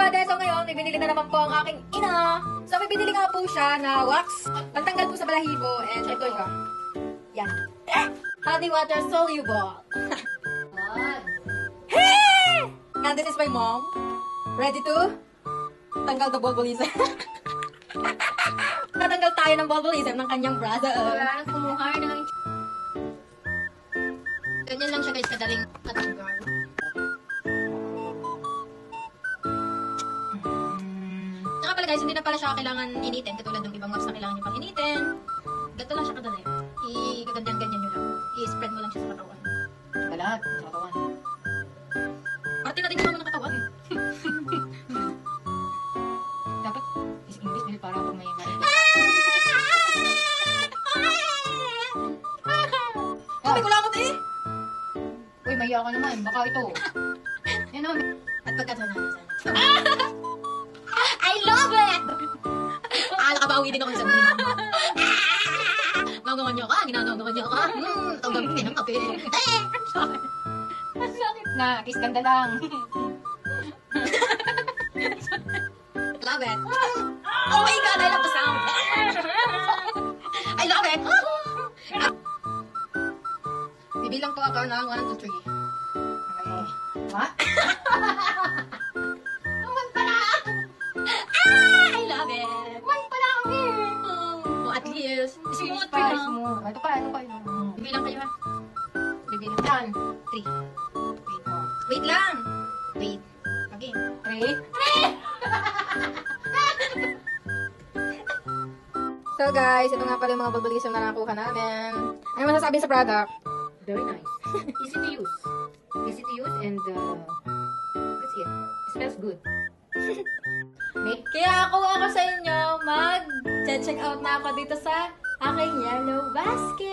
kabade, so ngayon, may binili na naman po ang aking ina. So, may binili nga po siya na wax. Pantanggal po sa balahibo. And ito siya. Yan. Honey water soluble. Hey! And this is my mom. Ready to tanggal the bobolism. Natanggal tayo ng bobolism ng kanyang brother. Wala nang kumuha ng... Ganyan lang siya guys, kadaling tatanggal. Saka pala guys, hindi na pala siya kailangan initin. Katulad ng ibang wax na kailangan nyo pang initin. Ganito lang siya kadali. I-ganyan-ganyan nyo lang. I-spread mo lang siya sa katawan. Balat, sa katawan. Parte natin yung mga ng katawan. Dapat is English dahil para pag may marinig. Sabi ko lang ako eh! Uy, maya ka naman. Baka ito. Yan o. At pagkataon natin sana. I love it! Nakabawi din ako sa mga mama. Gawgawan niyo ka, ginagawan niyo ka. Itong gamitin ng kape. Na, kiss ganda lang. Love it. Oh my God, I love the sound. I love it. Bibilang po ako ng 1, 2, 3. Okay. What? One pala. I love it. One pala ako eh. Oh, at least. Smooth pa Spice lang. mo. Ito pa. Bibilang kayo ha. Bibilang yan. 3. Wait lang. Wait. Again. 3. So guys, ito nga pala yung mga bobolism na nakuha namin. Ano masasabi sa product? Very nice. Easy to use. Easy to use and that's it. It smells good. Kaya ako sa inyo, mag-check out na ako dito sa aking yellow basket.